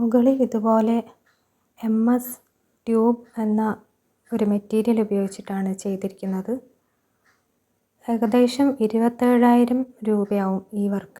മുകളിൽ ഇതുപോലെ MS tube എന്ന ഒരു മെറ്റീരിയൽ ഉപയോഗിച്ചിട്ടാണ് ചെയ്തിരിക്കുന്നത്. ഏകദേശം 27,000 രൂപയാവും ഈ വർക്ക്.